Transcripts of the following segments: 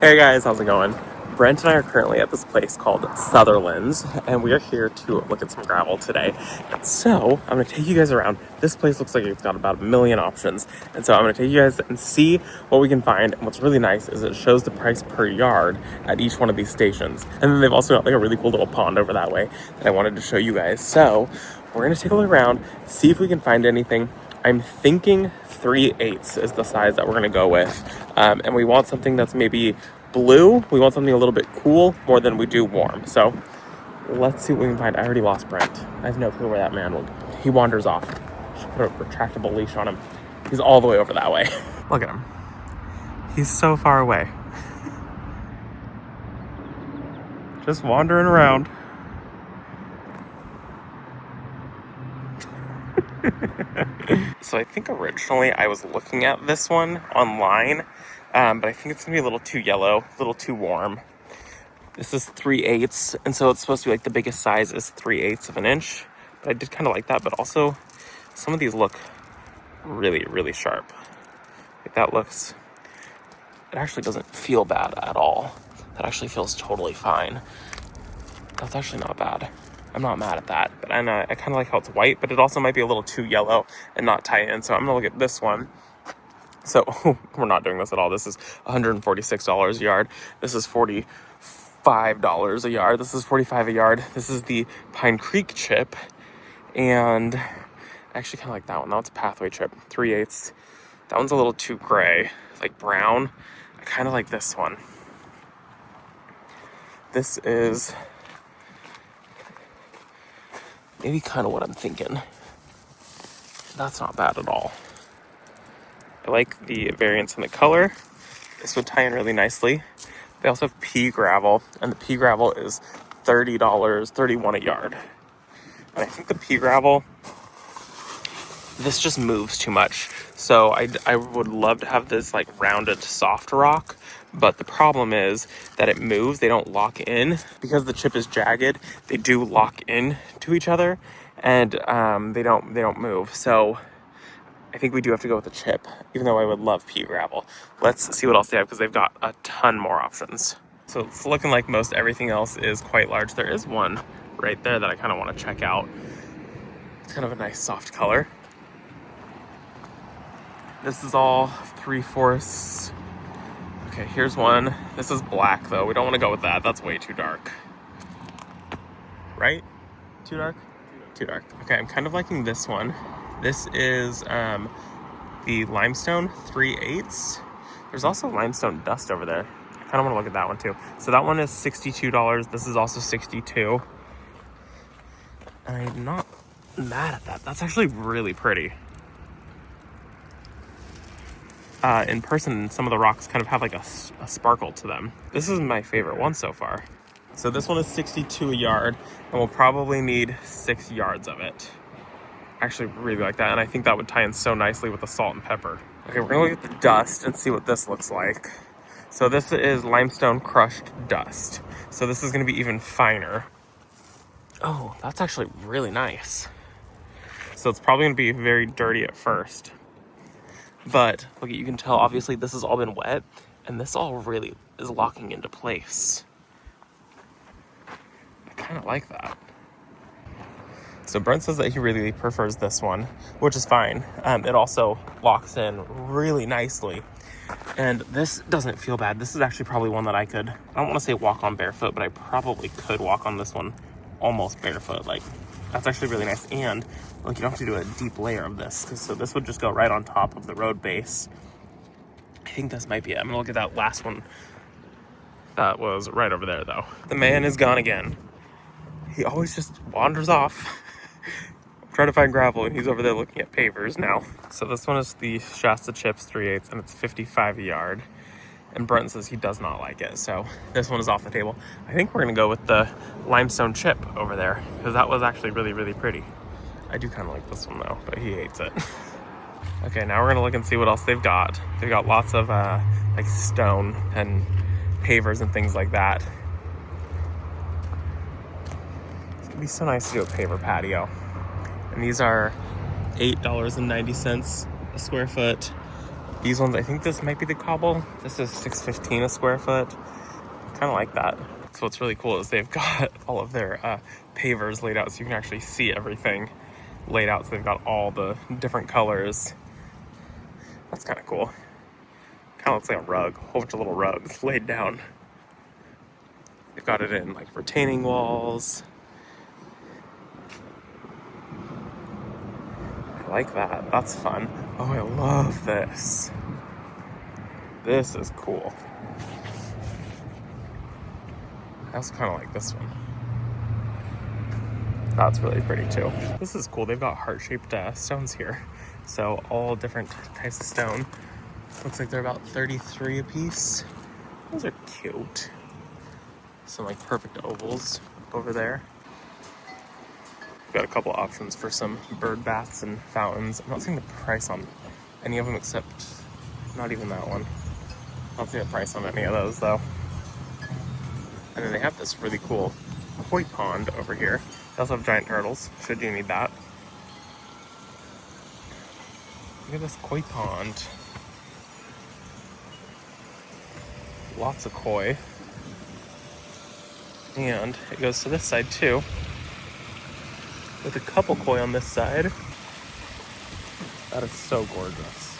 Hey guys, how's it going? Brent and I are currently at this place called Sutherland's, and we are here to look at some gravel today. And so, I'm going to take you guys around. This place looks like it's got about a million options. And so, I'm going to take you guys and see what we can find. And what's really nice is it shows the price per yard at each one of these stations. And then they've also got like a really cool little pond over that way that I wanted to show you guys. So, we're going to take a look around, see if we can find anything. I'm thinking 3/8 is the size that we're going to go with. And we want something that's maybe blue. We want something a little bit cool more than we do warm. So let's see what we can find. I already lost Brent. I have no clue where that man will. He wanders off. Should put a retractable leash on him. He's all the way over that way. Look at him. He's so far away. Just wandering around. So I think originally I was looking at this one online, but I think it's gonna be a little too yellow, a little too warm. This is 3/8, and so it's supposed to be like the biggest size is 3/8 of an inch. But I did kind of like that, but also some of these look really, really sharp. Like that looks, it actually doesn't feel bad at all. That actually feels totally fine. That's actually not bad. I'm not mad at that, but I kind of like how it's white, but it also might be a little too yellow and not tie in. So I'm gonna look at this one. So we're not doing this at all. This is $146 a yard. This is $45 a yard. This is $45 a yard. This is the Pine Creek chip, and I actually kind of like that one. That one's a Pathway chip, 3/8. That one's a little too gray, like brown. I kind of like this one. This is maybe kind of what I'm thinking. That's not bad at all. I like the variance in the color. This would tie in really nicely. They also have pea gravel, and the pea gravel is $30, $31 a yard. And I think the pea gravel, this just moves too much. So I would love to have this like rounded soft rock, but the problem is that it moves. They don't lock in because the chip is jagged. They do lock in to each other, and they don't move. So I think we do have to go with the chip, even though I would love pea gravel. Let's see what else they have, because they've got a ton more options. So it's looking like most everything else is quite large. There is one right there that I kind of want to check out. It's kind of a nice soft color. This is all 3/4. Okay, here's one. This is black though. We don't want to go with that. That's way too dark. Right? Too dark? Too dark. Okay, I'm kind of liking this one. This is the limestone 3/8. There's also limestone dust over there. I kind of want to look at that one too. So that one is $62. This is also $62. And I'm not mad at that. That's actually really pretty. In person, some of the rocks kind of have like a sparkle to them. This is my favorite one so far. So this one is $62 a yard, and we'll probably need 6 yards of it. I actually really like that, and I think that would tie in so nicely with the salt and pepper. Okay, we're gonna look at the dust and see what this looks like. So this is limestone crushed dust. So this is gonna be even finer. Oh, that's actually really nice. So it's probably gonna be very dirty at first. But look, you can tell obviously this has all been wet, and this all really is locking into place. I kind of like that. So Brent says that he really prefers this one, which is fine. It also locks in really nicely. And this doesn't feel bad. This is actually probably one that I don't want to say walk on barefoot, but I probably could walk on this one almost barefoot. Like, that's actually really nice. And like, you don't have to do a deep layer of this. So this would just go right on top of the road base. I think this might be it. I'm gonna look at that last one. That was right over there though. The man is gone again. He always just wanders off. Trying to find gravel, and he's over there looking at pavers now. So this one is the Shasta Chips 3/8, and it's $55 a yard. And Brent says he does not like it, so this one is off the table. I think we're gonna go with the limestone chip over there, because that was actually really, really pretty. I do kind of like this one though, but he hates it. Okay, now we're gonna look and see what else they've got. They've got lots of like stone and pavers and things like that. It's gonna be so nice to do a paver patio. And these are $8.90 a square foot. These ones, I think this might be the cobble. This is $6.15 a square foot. Kind of like that. So what's really cool is they've got all of their pavers laid out so you can actually see everything laid out. So they've got all the different colors. That's kind of cool. Kind of looks like a rug, a whole bunch of little rugs laid down. They've got it in like retaining walls. I like that. That's fun. Oh, I love this. This is cool. I also kind of like this one. That's really pretty too. This is cool. They've got heart-shaped stones here. So all different types of stone. Looks like they're about 33 a piece. Those are cute. Some like perfect ovals over there. We've got a couple options for some bird baths and fountains. I'm not seeing the price on any of them except not even that one. I don't see a price on any of those though. And then they have this really cool koi pond over here. They also have giant turtles, should you need that. Look at this koi pond. Lots of koi. And it goes to this side too, with a couple koi on this side. That is so gorgeous.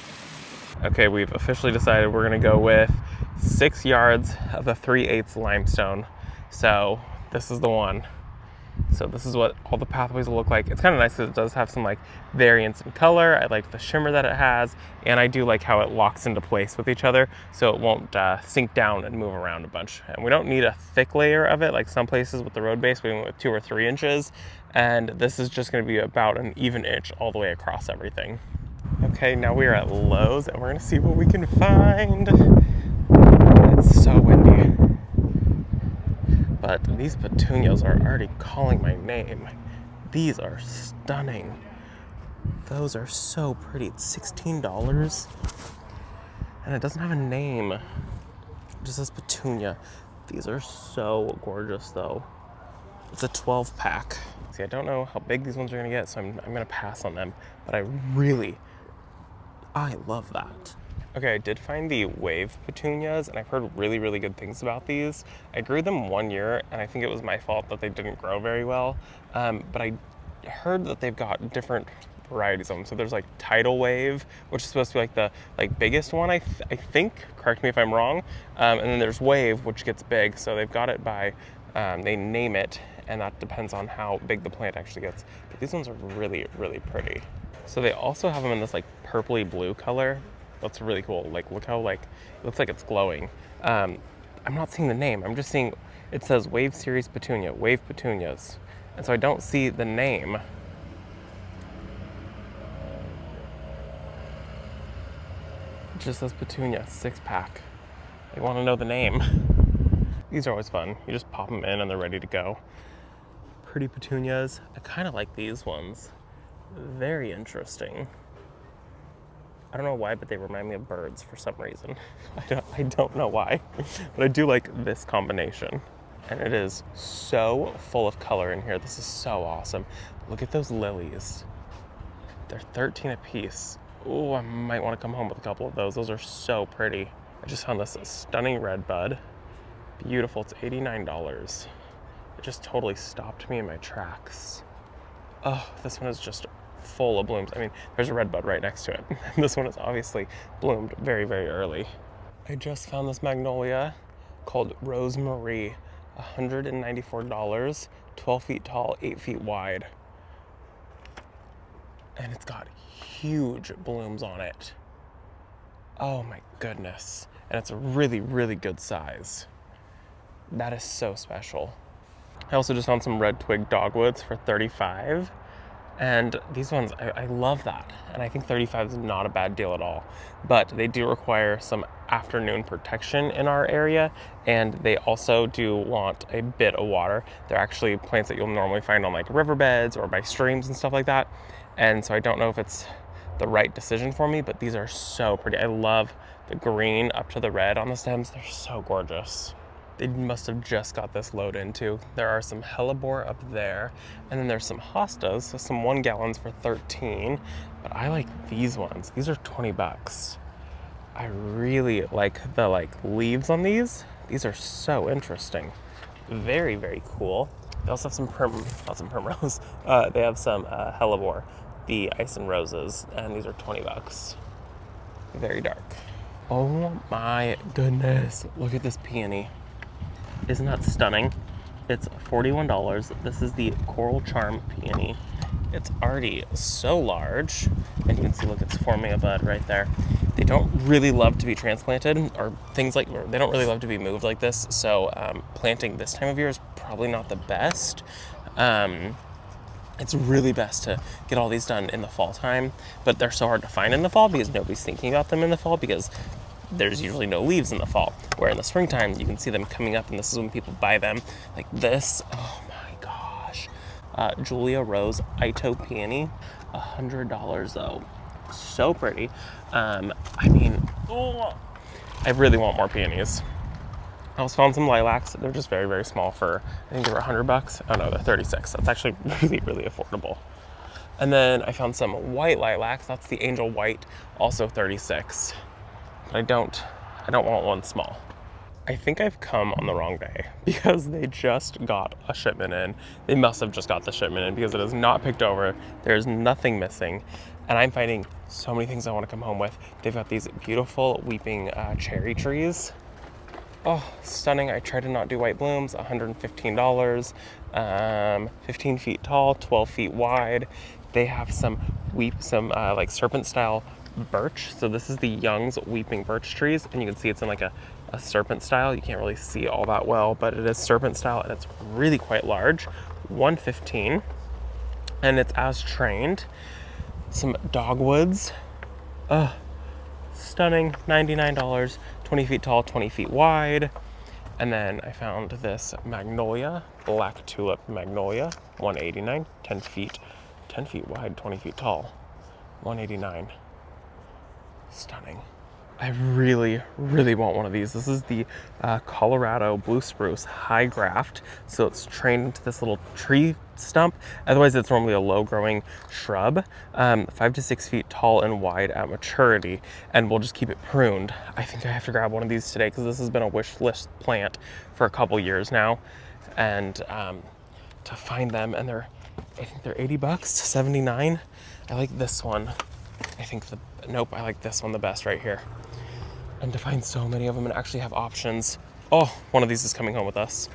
Okay, we've officially decided we're gonna go with 6 yards of the 3/8 limestone. So this is the one. So this is what all the pathways will look like. It's kind of nice because it does have some like variance in color. I like the shimmer that it has, and I do like how it locks into place with each other so it won't sink down and move around a bunch. And we don't need a thick layer of it like some places with the road base. We went with 2 or 3 inches, and this is just going to be about an even inch all the way across everything. Okay, now we are at Lowe's and we're going to see what we can find. It's so windy. But these petunias are already calling my name. These are stunning. Those are so pretty. It's $16. And it doesn't have a name. It just says petunia. These are so gorgeous though. It's a 12 pack. See, I don't know how big these ones are gonna get, so I'm gonna pass on them. But I love that. Okay, I did find the wave petunias, and I've heard really, really good things about these. I grew them 1 year, and I think it was my fault that they didn't grow very well. But I heard that they've got different varieties of them. So there's like tidal wave, which is supposed to be like the biggest one, I think. Correct me if I'm wrong. And then there's wave, which gets big. So they've got it by, they name it, and that depends on how big the plant actually gets. But these ones are really, really pretty. So they also have them in this like purpley blue color. That's really cool. Like, look how like, it looks like it's glowing. I'm not seeing the name. I'm just seeing, it says Wave Series Petunia, Wave Petunias. And so I don't see the name. It just says Petunia, 6-pack. I want to know the name. These are always fun. You just pop them in and they're ready to go. Pretty petunias. I kind of like these ones. Very interesting. I don't know why, but they remind me of birds for some reason. I don't know why, but I do like this combination. And it is so full of color in here. This is so awesome. Look at those lilies. They're 13 a piece. Oh, I might want to come home with a couple of those. Those are so pretty. I just found this stunning red bud. Beautiful, it's $89. It just totally stopped me in my tracks. Oh, this one is just full of blooms. I mean, there's a red bud right next to it. This one is obviously bloomed very, very early. I just found this magnolia called Rosemary, $194, 12 feet tall, 8 feet wide. And it's got huge blooms on it. Oh my goodness. And it's a really, really good size. That is so special. I also just found some red twig dogwoods for $35. And these ones, I love that. And I think $35 is not a bad deal at all. But they do require some afternoon protection in our area. And they also do want a bit of water. They're actually plants that you'll normally find on like riverbeds or by streams and stuff like that. And so I don't know if it's the right decision for me, but these are so pretty. I love the green up to the red on the stems. They're so gorgeous. They must have just got this load into. There are some hellebore up there, and then there's some hostas, so some 1 gallons for $13. But I like these ones. These are $20. I really like the leaves on these. These are so interesting. Very, very cool. They also have some not some primrose. They have some hellebore, the ice and roses, and these are 20 bucks. Very dark. Oh my goodness. Look at this peony. Isn't that stunning? It's $41. This is the Coral Charm peony. It's already so large, and you can see, look, it's forming a bud right there. They don't really love to be transplanted, or they don't really love to be moved like this, so planting this time of year is probably not the best. It's really best to get all these done in the fall time, but they're so hard to find in the fall because nobody's thinking about them in the fall because there's usually no leaves in the fall. Where in the springtime, you can see them coming up, and this is when people buy them. Like this, oh my gosh. Julia Rose Ito Peony, $100 though. So pretty. I mean, I really want more peonies. I also found some lilacs. They're just very, very small for, I think they were $100. Oh no, they're 36. That's actually really, really affordable. And then I found some white lilacs. That's the Angel White, also 36. But I don't want one small. I think I've come on the wrong day because they just got a shipment in. They must have just got the shipment in because it is not picked over. There's nothing missing. And I'm finding so many things I want to come home with. They've got these beautiful weeping cherry trees. Oh, stunning. I tried to not do white blooms, $115, 15 feet tall, 12 feet wide. They have some like serpent style birch. So this is the Young's weeping birch trees, and you can see it's in like a serpent style. You can't really see all that well, but it is serpent style, and it's really quite large. $115, and it's as trained. Some dogwoods. Stunning, $99, 20 feet tall, 20 feet wide. And then I found this Magnolia, black tulip Magnolia, $189, 10 feet wide, 20 feet tall, $189. Stunning. I really, really want one of these. This is the Colorado Blue Spruce High Graft. So it's trained into this little tree stump. Otherwise, it's normally a low-growing shrub, 5 to 6 feet tall and wide at maturity. And we'll just keep it pruned. I think I have to grab one of these today because this has been a wish list plant for a couple years now. And to find them, and I think they're $80 to $79. I like this one. I like this one the best right here. And to find so many of them and actually have options. Oh, one of these is coming home with us.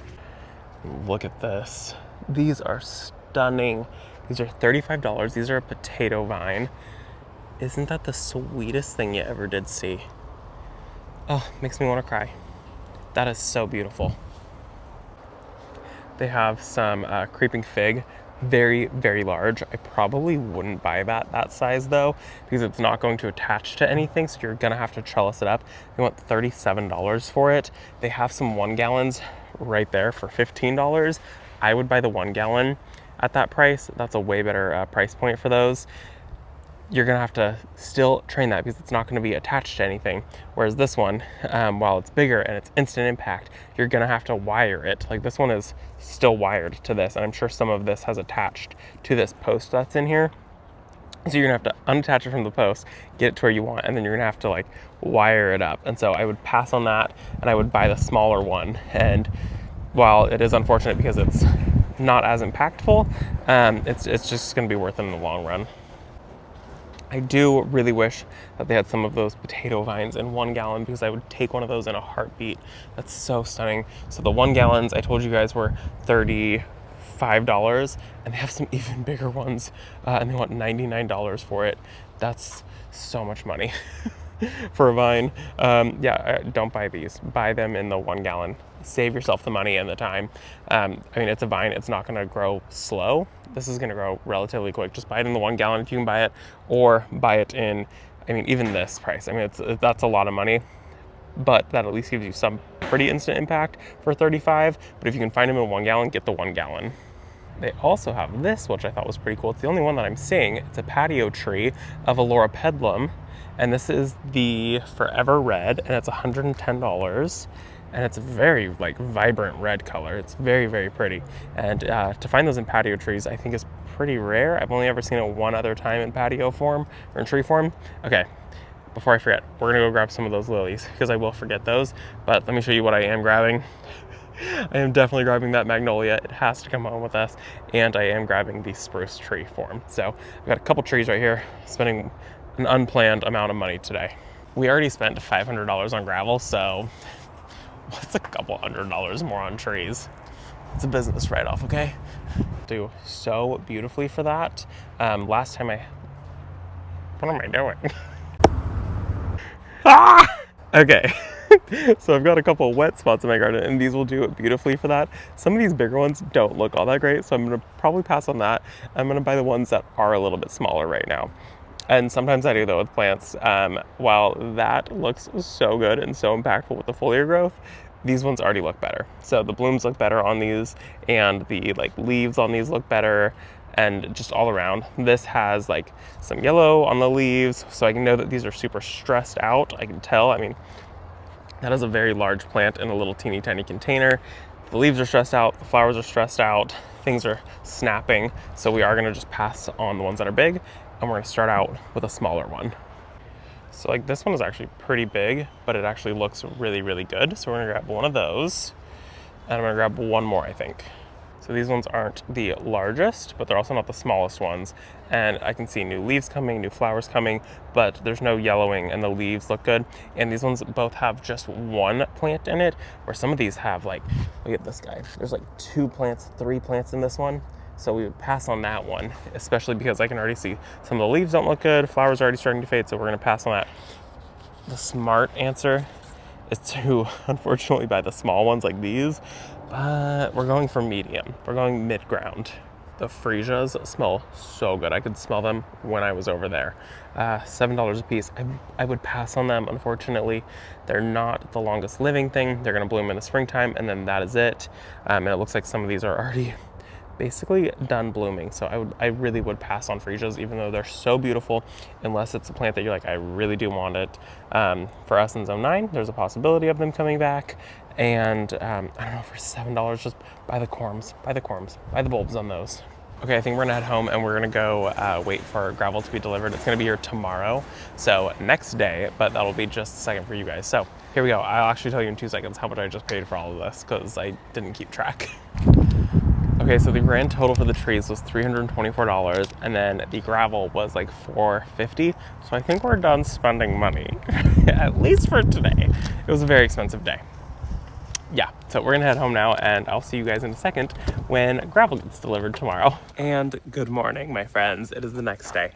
Look at this. These are stunning. These are $35. These are a potato vine. Isn't that the sweetest thing you ever did see? Oh, makes me want to cry. That is so beautiful. They have some creeping fig. Very, very large. I probably wouldn't buy that size though, because it's not going to attach to anything, so you're gonna have to trellis it up. They want $37 for it. They have some 1 gallons right there for $15. I would buy the 1 gallon at that price. That's a way better price point for those. You're gonna have to still train that because it's not gonna be attached to anything. Whereas this one, while it's bigger and it's instant impact, you're gonna have to wire it. Like this one is still wired to this, and I'm sure some of this has attached to this post that's in here. So you're gonna have to unattach it from the post, get it to where you want, and then you're gonna have to like wire it up. And so I would pass on that, and I would buy the smaller one. And while it is unfortunate because it's not as impactful, it's just gonna be worth it in the long run. I do really wish that they had some of those potato vines in 1 gallon because I would take one of those in a heartbeat. That's so stunning. So the 1 gallons I told you guys were $35, and they have some even bigger ones, and they want $99 for it. That's so much money for a vine. Don't buy these. Buy them in the 1 gallon. Save yourself the money and the time. I mean, it's a vine. It's not going to grow slow. This is going to grow relatively quick. Just buy it in the 1 gallon if you can buy it, or buy it in, I mean, even this price. I mean, that's a lot of money, but that at least gives you some pretty instant impact for $35. But if you can find them in 1 gallon, get the 1 gallon. They also have this, which I thought was pretty cool. It's the only one that I'm seeing. It's a patio tree of Allura pedlum, and this is the Forever Red, and it's $110. And it's a very like vibrant red color. It's very, very pretty. And to find those in patio trees, I think is pretty rare. I've only ever seen it one other time in patio form or in tree form. Okay, before I forget, we're gonna go grab some of those lilies because I will forget those. But let me show you what I am grabbing. I am definitely grabbing that magnolia. It has to come home with us. And I am grabbing the spruce tree form. So I've got a couple trees right here, spending an unplanned amount of money today. We already spent $500 on gravel, so what's a couple $100 more on trees? It's a business write-off, okay? Do so beautifully for that. Last time what am I doing? Ah! Okay. So I've got a couple of wet spots in my garden, and these will do it beautifully for that. Some of these bigger ones don't look all that great, so I'm gonna probably pass on that. I'm gonna buy the ones that are a little bit smaller right now. And sometimes I do that with plants. While that looks so good and so impactful with the foliar growth, these ones already look better. So the blooms look better on these, and the leaves on these look better, and just all around. This has like some yellow on the leaves, so I can know that these are super stressed out. I can tell. I mean, that is a very large plant in a little teeny tiny container. The leaves are stressed out, the flowers are stressed out, things are snapping. So we are gonna just pass on the ones that are big, and we're gonna start out with a smaller one. So like this one is actually pretty big, but it actually looks really, really good. So we're gonna grab one of those, and I'm gonna grab one more, I think. So these ones aren't the largest, but they're also not the smallest ones. And I can see new leaves coming, new flowers coming, but there's no yellowing and the leaves look good. And these ones both have just one plant in it, where some of these have like, look at this guy. There's like 2 plants, 3 plants in this one. So we would pass on that one, especially because I can already see some of the leaves don't look good, flowers are already starting to fade, so we're gonna pass on that. The smart answer is to, unfortunately, buy the small ones like these, but we're going for medium. We're going mid-ground. The freesias smell so good. I could smell them when I was over there. $7 a piece. I would pass on them, unfortunately. They're not the longest living thing. They're gonna bloom in the springtime, and then that is it. And it looks like some of these are already basically done blooming. So I really would pass on freesias, even though they're so beautiful, unless it's a plant that you're like, I really do want it. For us in Zone 9, there's a possibility of them coming back. And I don't know, for $7, just buy the corms, buy the bulbs on those. Okay, I think we're gonna head home, and we're gonna go wait for gravel to be delivered. It's gonna be here tomorrow, so next day, but that'll be just a second for you guys. So here we go. I'll actually tell you in 2 seconds how much I just paid for all of this, because I didn't keep track. Okay, so the grand total for the trees was $324, and then the gravel was like $450. So I think we're done spending money, at least for today. It was a very expensive day. Yeah, so we're gonna head home now, and I'll see you guys in a second when gravel gets delivered tomorrow. And good morning, my friends. It is the next day,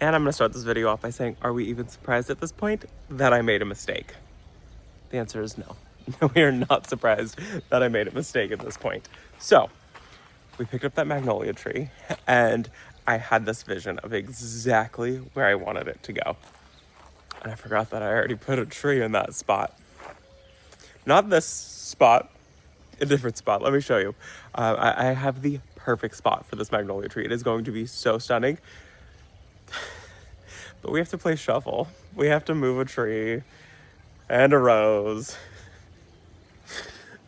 and I'm gonna start this video off by saying, are we even surprised at this point that I made a mistake? The answer is no. We are not surprised that I made a mistake at this point. So we picked up that magnolia tree, and I had this vision of exactly where I wanted it to go. And I forgot that I already put a tree in that spot. Not this spot, a different spot. Let me show you. I have the perfect spot for this magnolia tree. It is going to be so stunning. But we have to play shuffle. We have to move a tree and a rose.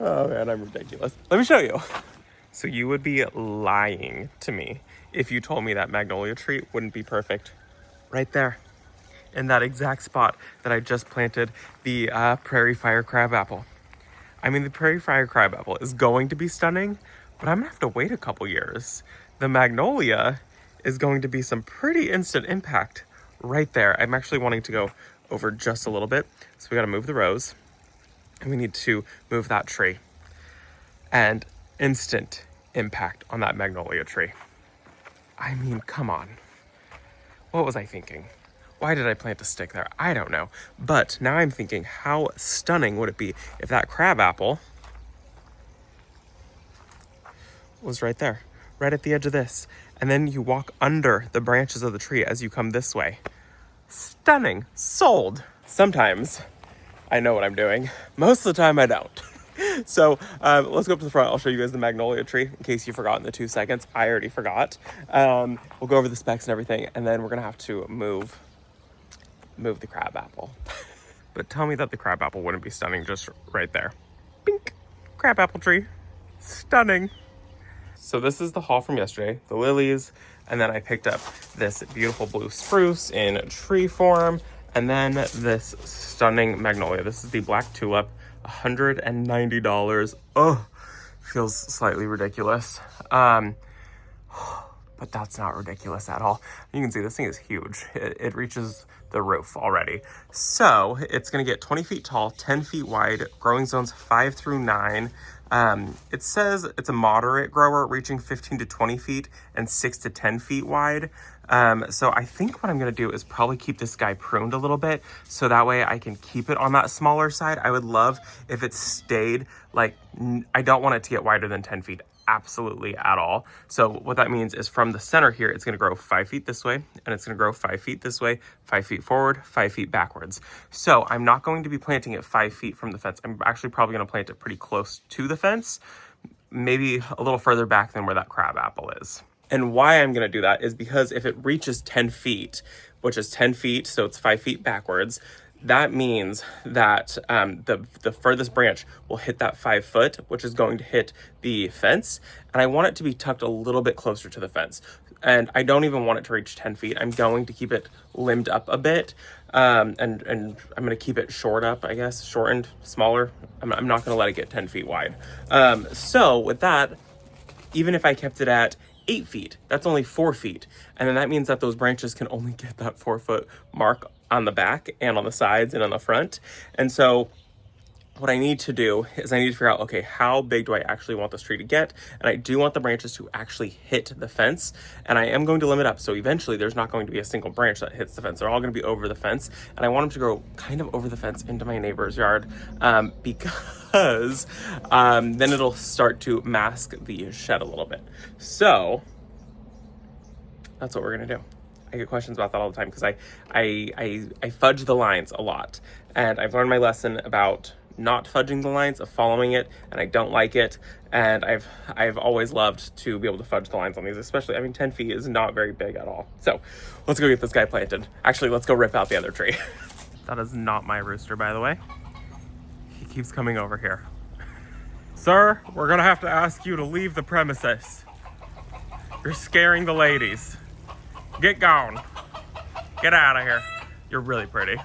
Oh man, I'm ridiculous. Let me show you. So you would be lying to me if you told me that magnolia tree wouldn't be perfect right there in that exact spot that I just planted the prairie fire crabapple. I mean, the prairie fire crabapple is going to be stunning, but I'm gonna have to wait a couple years. The magnolia is going to be some pretty instant impact right there. I'm actually wanting to go over just a little bit. So we gotta move the rose, and we need to move that tree. And instant impact on that magnolia tree. I mean, come on. What was I thinking? Why did I plant a stick there? I don't know. But now I'm thinking, how stunning would it be if that crabapple was right there, right at the edge of this. And then you walk under the branches of the tree as you come this way. Stunning. Sold. Sometimes I know what I'm doing. Most of the time I don't. So let's go up to the front. I'll show you guys the magnolia tree in case you forgot in the 2 seconds. I already forgot. We'll go over the specs and everything, and then we're gonna have to move the crabapple. But tell me that the crabapple wouldn't be stunning just right there. Pink. Crabapple tree. Stunning. So this is the haul from yesterday, the lilies, and then I picked up this beautiful blue spruce in tree form, And then this stunning Magnolia. This is the Black Tulip, $190. Oh, feels slightly ridiculous. But that's not ridiculous at all. You can see this thing is huge. It reaches the roof already. So it's gonna get 20 feet tall, 10 feet wide, growing zones 5 through 9. It says it's a moderate grower, reaching 15 to 20 feet and 6 to 10 feet wide. So I think what I'm gonna do is probably keep this guy pruned a little bit, so that way I can keep it on that smaller side. I would love if it stayed like, I don't want it to get wider than 10 feet. Absolutely at all. So what that means is from the center here, it's going to grow 5 feet this way, and it's going to grow 5 feet this way, 5 feet forward, 5 feet backwards. So I'm not going to be planting it 5 feet from the fence. I'm actually probably going to plant it pretty close to the fence, maybe a little further back than where that crab apple is. And why I'm going to do that is because if it reaches 10 feet, which is 10 feet, so it's 5 feet backwards, that means that the furthest branch will hit that 5 foot, which is going to hit the fence. And I want it to be tucked a little bit closer to the fence. And I don't even want it to reach 10 feet. I'm going to keep it limbed up a bit. And I'm going to keep it shortened, smaller. I'm not going to let it get 10 feet wide. So with that, even if I kept it at 8 feet, that's only 4 feet. And then that means that those branches can only get that 4 foot mark on the back and on the sides and on the front. And so what I need to do is I need to figure out, okay, how big do I actually want this tree to get? And I do want the branches to actually hit the fence. And I am going to limit up. So eventually there's not going to be a single branch that hits the fence. They're all going to be over the fence. And I want them to grow kind of over the fence into my neighbor's yard, because then it'll start to mask the shed a little bit. So that's what we're going to do. I get questions about that all the time because I fudge the lines a lot. And I've learned my lesson about not fudging the lines, of following it, and I don't like it. And I've always loved to be able to fudge the lines on these, especially, 10 feet is not very big at all. So let's go get this guy planted. Actually, let's go rip out the other tree. That is not my rooster, by the way. He keeps coming over here. Sir, we're gonna have to ask you to leave the premises. You're scaring the ladies. Get gone. Get out of here. You're really pretty.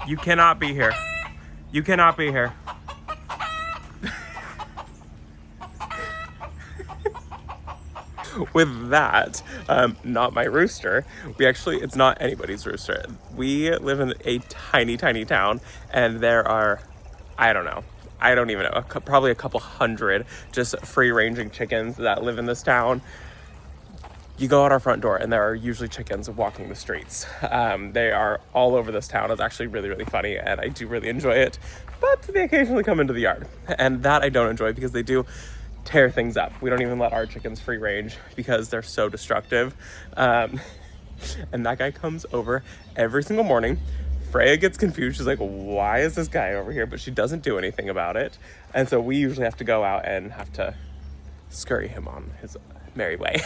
You cannot be here. You cannot be here. With that, not my rooster. It's not anybody's rooster. We live in a tiny, tiny town, and there are, I don't even know, probably a couple hundred just free-ranging chickens that live in this town. You go out our front door and there are usually chickens walking the streets. They are all over this town. It's actually really, really funny, and I do really enjoy it, but they occasionally come into the yard, and that I don't enjoy because they do tear things up. We don't even let our chickens free range because they're so destructive. And that guy comes over every single morning. Freya gets confused. She's like, why is this guy over here? But she doesn't do anything about it. And so we usually have to go out and have to scurry him on his merry way.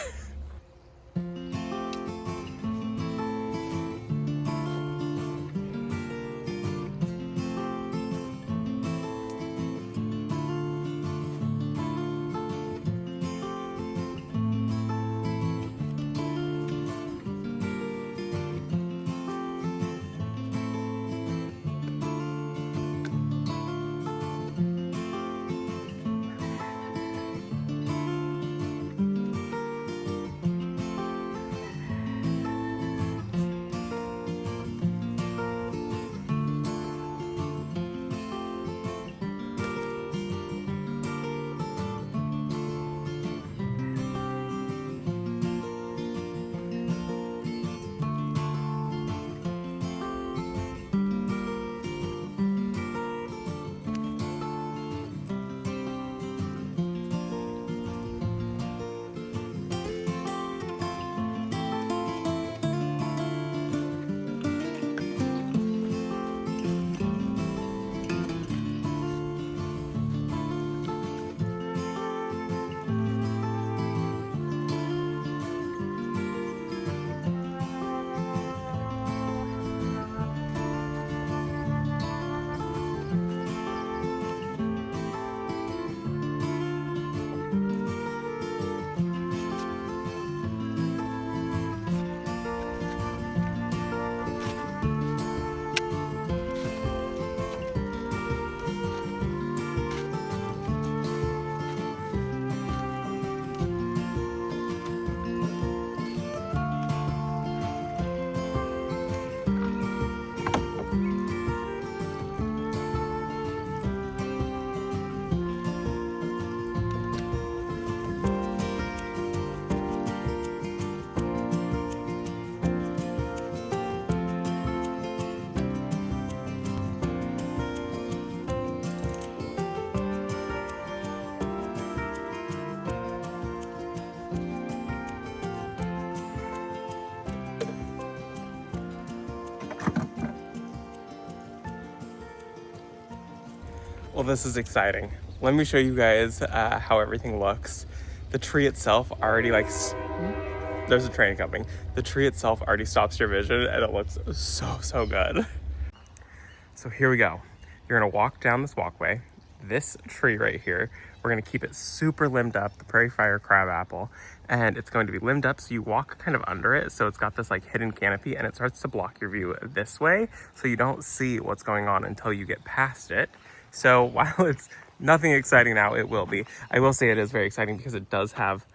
Well, this is exciting. Let me show you guys how everything looks. The tree itself already there's a train coming. The tree itself already stops your vision and it looks so good. So here we go. You're gonna walk down this walkway. This tree right here, we're gonna keep it super limbed up, the prairie fire crabapple, and it's going to be limbed up so you walk kind of under it. So it's got this like hidden canopy and it starts to block your view this way. So you don't see what's going on until you get past it. So while it's nothing exciting now, it will be. I will say it is very exciting because it does have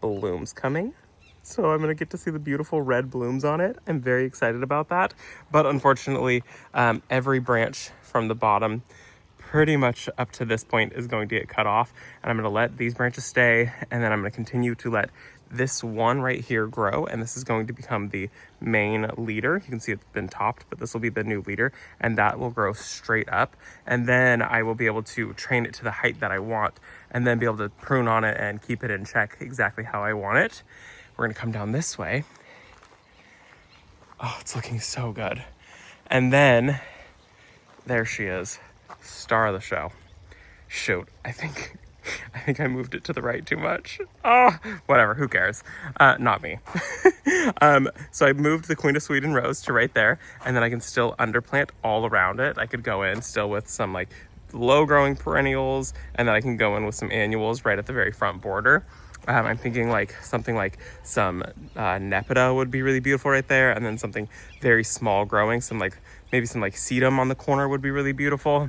blooms coming. So I'm gonna get to see the beautiful red blooms on it. I'm very excited about that. But unfortunately, every branch from the bottom pretty much up to this point is going to get cut off. And I'm gonna let these branches stay. And then I'm gonna continue to let this one right here grow. And this is going to become the main leader. You can see it's been topped, but this will be the new leader. And that will grow straight up. And then I will be able to train it to the height that I want. And then be able to prune on it and keep it in check exactly how I want it. We're gonna come down this way. Oh, it's looking so good. And then, there she is, star of the show. Shoot, I think I moved it to the right too much. Oh, whatever, who cares? Not me. So I moved the Queen of Sweden rose to right there, and then I can still underplant all around it. I could go in still with some like low growing perennials, and then I can go in with some annuals right at the very front border. I'm thinking like something like some Nepeta would be really beautiful right there, and then something very small growing, maybe some like sedum on the corner would be really beautiful.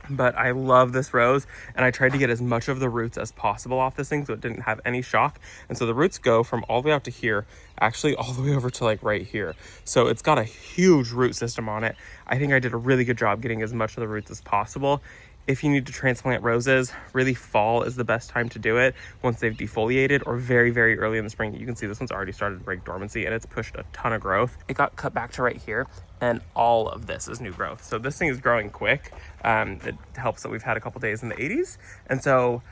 But I love this rose, and I tried to get as much of the roots as possible off this thing so it didn't have any shock. And so the roots go from all the way out to here, actually all the way over to like right here. So it's got a huge root system on it. I think I did a really good job getting as much of the roots as possible. If you need to transplant roses, really fall is the best time to do it once they've defoliated, or very early in the spring. You can see this one's already started to break dormancy and it's pushed a ton of growth. It got cut back to right here, and all of this is new growth. So this thing is growing quick. It helps that we've had a couple days in the 80s. And so,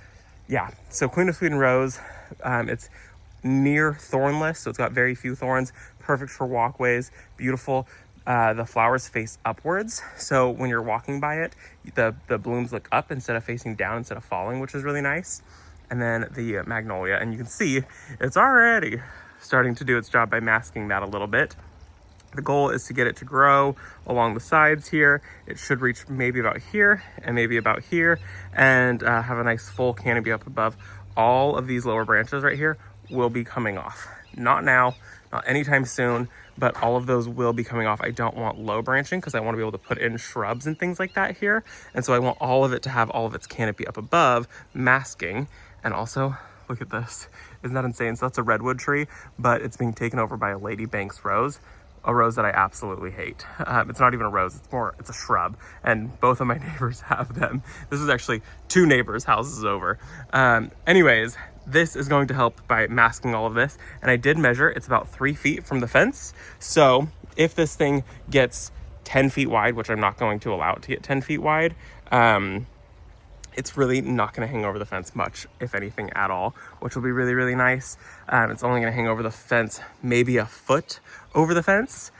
yeah, so Queen of Sweden rose, it's near thornless, so it's got very few thorns, perfect for walkways, beautiful. The flowers face upwards, so when you're walking by it, the blooms look up instead of facing down, instead of falling, which is really nice. And then the Magnolia, and you can see it's already starting to do its job by masking that a little bit. The goal is to get it to grow along the sides here. It should reach maybe about here and maybe about here, and have a nice full canopy up above. All of these lower branches right here will be coming off. Not now, not anytime soon, but all of those will be coming off. I don't want low branching because I want to be able to put in shrubs and things like that here. And so I want all of it to have all of its canopy up above, masking. And also, look at this. Isn't that insane? So that's a redwood tree, but it's being taken over by a Lady Banks rose, a rose that I absolutely hate. It's not even a rose, it's a shrub. And both of my neighbors have them. This is actually 2 neighbors' houses over. Anyways, this is going to help by masking all of this. And I did measure, it's about 3 feet from the fence. So if this thing gets 10 feet wide, which I'm not going to allow it to get 10 feet wide, it's really not going to hang over the fence much, if anything at all, which will be really nice. It's only going to hang over the fence maybe a foot over the fence.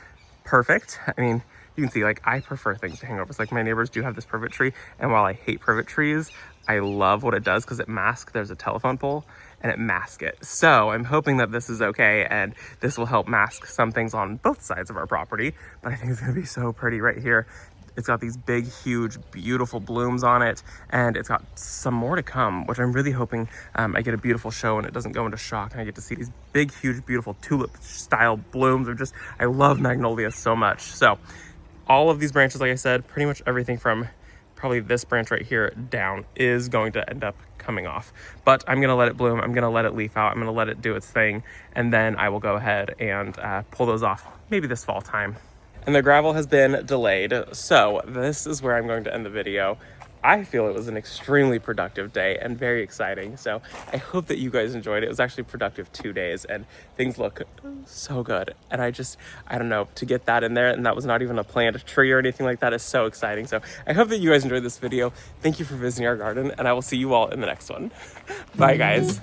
Perfect. I mean, you can see, like, I prefer things to hang over. It's like my neighbors do have this privet tree, and while I hate privet trees, I love what it does because it masks. There's a telephone pole and it masks it. So I'm hoping that this is okay, and this will help mask some things on both sides of our property. But I think it's going to be so pretty right here. It's got these big, huge, beautiful blooms on it, and it's got some more to come, which I'm really hoping I get a beautiful show and it doesn't go into shock, and I get to see these big, huge, beautiful tulip-style blooms. I love Magnolia so much. So all of these branches, like I said, pretty much everything from probably this branch right here down is going to end up coming off. But I'm going to let it bloom. I'm going to let it leaf out. I'm going to let it do its thing, and then I will go ahead and pull those off maybe this fall time. And the gravel has been delayed, so this is where I'm going to end the video. I feel it was an extremely productive day and very exciting, so I hope that you guys enjoyed it. It was actually a productive 2 days, and things look so good. And I don't know, to get that in there, and that was not even a planted tree or anything like that, is so exciting. So I hope that you guys enjoyed this video. Thank you for visiting our garden, and I will see you all in the next one. Bye, guys.